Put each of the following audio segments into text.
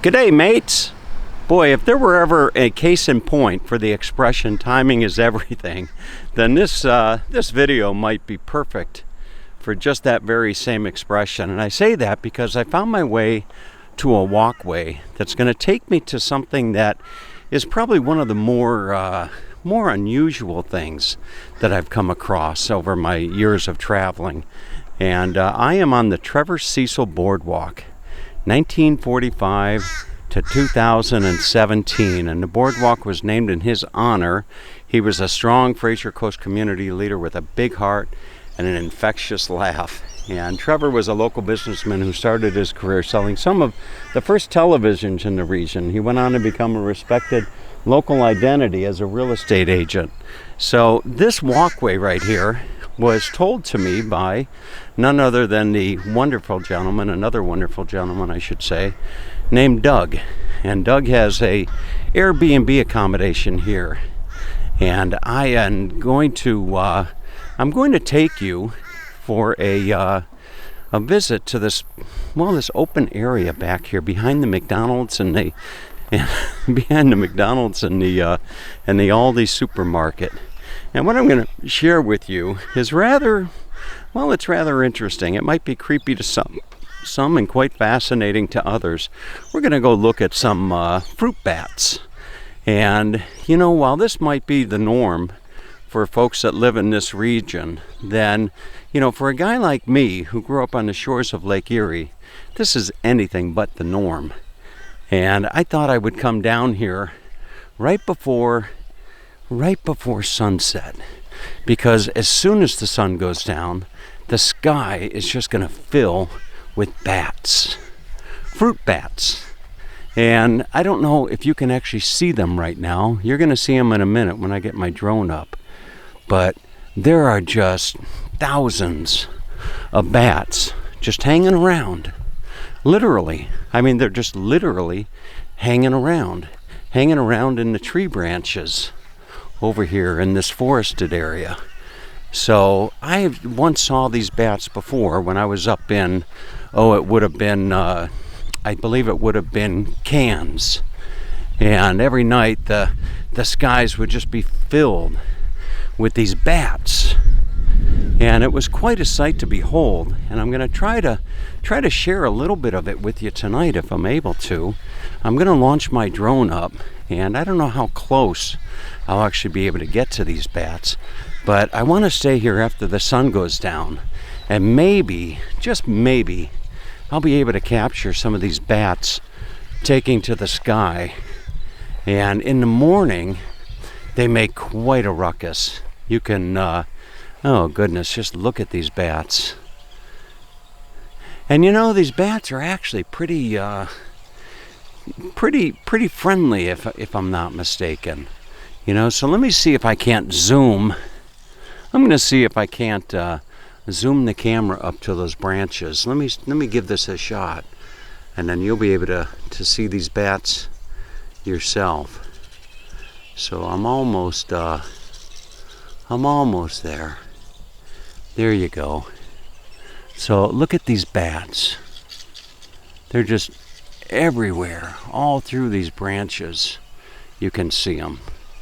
G'day, mates. Boy, if there were ever a case in point for the expression timing is everything, then this video might be perfect for just that very same expression. And I say that because I found my way to a walkway that's going to take me to something that is probably one of the more unusual things that I've come across over my years of traveling. And I am on the Trevor Cecil Boardwalk, 1945 to 2017, and the boardwalk was named in his honor. He was a strong Fraser Coast community leader with a big heart and an infectious laugh. And Trevor was a local businessman who started his career selling some of the first televisions in the region. He went on to become a respected local identity as a real estate agent. So this walkway right here was told to me by none other than the another wonderful gentleman, I should say, named Doug. And Doug has a Airbnb accommodation here. And I'm going to take you for a visit to this open area back here behind the McDonald's and the Aldi supermarket. And what I'm going to share with you is rather interesting. It might be creepy to some and quite fascinating to others. We're going to go look at some fruit bats. And, while this might be the norm for folks that live in this region, then, for a guy like me who grew up on the shores of Lake Erie, this is anything but the norm. And I thought I would come down here right before sunset, because as soon as the sun goes down, the sky is just going to fill with bats, fruit bats. And I don't know if you can actually see them right now. You're going to see them in a minute when I get my drone up. But there are just thousands of bats just hanging around. Literally. I mean, they're just literally hanging around in the tree branches over here in this forested area. So I once saw these bats before when I was up in, I believe it would have been Cairns. And every night the skies would just be filled with these bats. And it was quite a sight to behold. And I'm going to try to share a little bit of it with you tonight if I'm able to. I'm going to launch my drone up, and I don't know how close I'll actually be able to get to these bats. But I want to stay here after the sun goes down, and maybe, just maybe, I'll be able to capture some of these bats taking to the sky. And in the morning, they make quite a ruckus. You can, oh goodness, just look at these bats. And these bats are actually pretty friendly if I'm not mistaken. So let me see if I can't zoom. I'm going to see if I can't zoom the camera up to those branches. Let me give this a shot, and then you'll be able to see these bats yourself. So I'm almost there. There you go. So look at these bats. They're just everywhere, all through these branches. You can see them,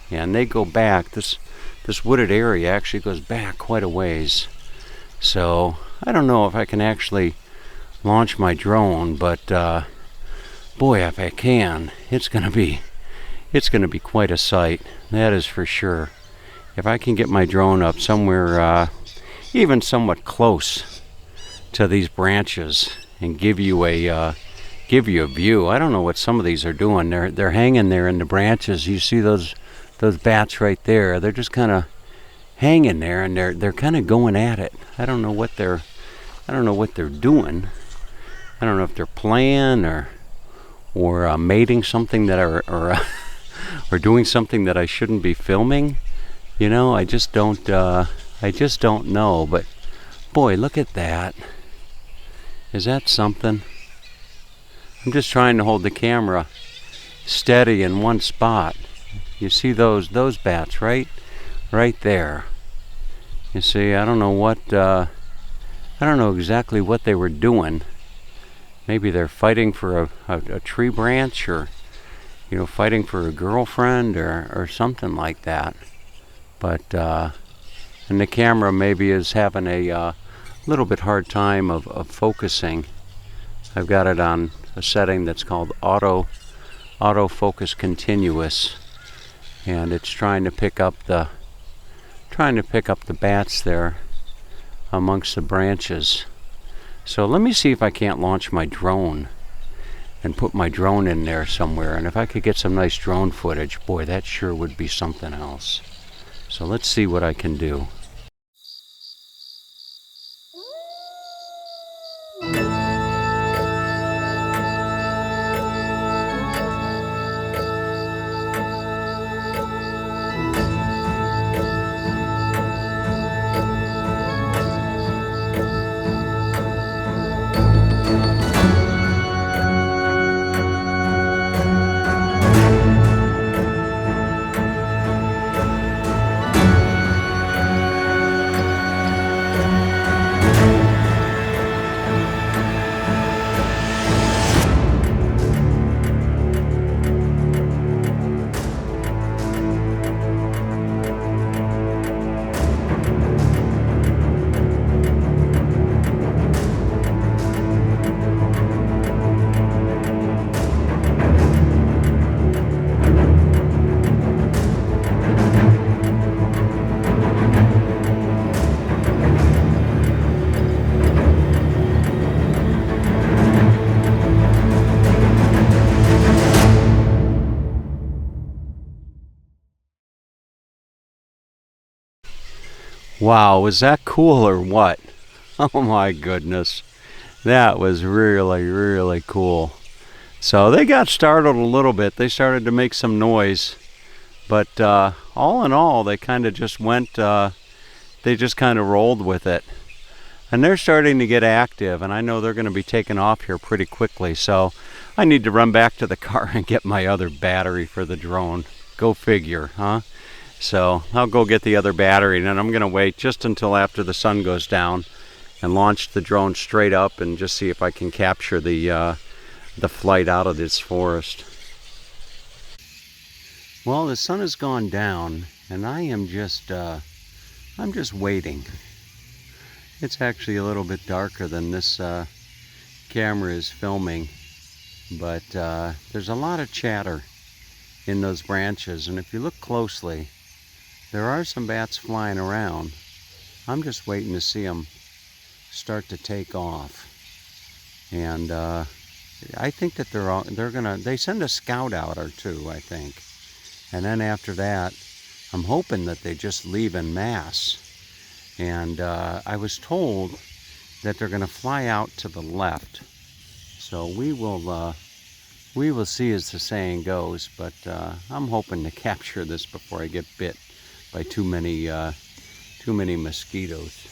and they go back. This wooded area actually goes back quite a ways. So I don't know if I can actually launch my drone, but boy, if I can, it's gonna be quite a sight. That is for sure. If I can get my drone up somewhere even somewhat close to these branches and give you a view. I don't know what some of these are doing. They're hanging there in the branches. You see those bats right there. They're just kind of hanging there, and they're kind of going at it. I don't know what they're doing. I don't know if they're playing or mating something that or doing something that I shouldn't be filming. I just don't know. But boy, look at that. Is that something? I'm just trying to hold the camera steady in one spot. You see those bats right there. You see, I don't know exactly what they were doing. Maybe they're fighting for a tree branch, or fighting for a girlfriend, or something like that. But and the camera maybe is having a little bit hard time of focusing. I've got it on a setting that's called autofocus continuous, and it's trying to pick up the bats there amongst the branches. So let me see if I can't launch my drone and put my drone in there somewhere, and if I could get some nice drone footage, boy, that sure would be something else. So let's see what I can do. Wow, was that cool or what? Oh my goodness. That was really, really cool. So they got startled a little bit. They started to make some noise. But all in all, they kind of just went, they just kind of rolled with it. And they're starting to get active, and I know they're going to be taking off here pretty quickly. So I need to run back to the car and get my other battery for the drone. Go figure, huh? So I'll go get the other battery, and then I'm going to wait just until after the sun goes down and launch the drone straight up and just see if I can capture the flight out of this forest. Well, the sun has gone down, and I am just I'm just waiting. It's actually a little bit darker than this camera is filming, but there's a lot of chatter in those branches, and if you look closely, there are some bats flying around. I'm just waiting to see them start to take off, and I think that they send a scout out or two, I think, and then after that, I'm hoping that they just leave en masse. And I was told that they're going to fly out to the left, so we will see, as the saying goes. But I'm hoping to capture this before I get bit by too many mosquitoes.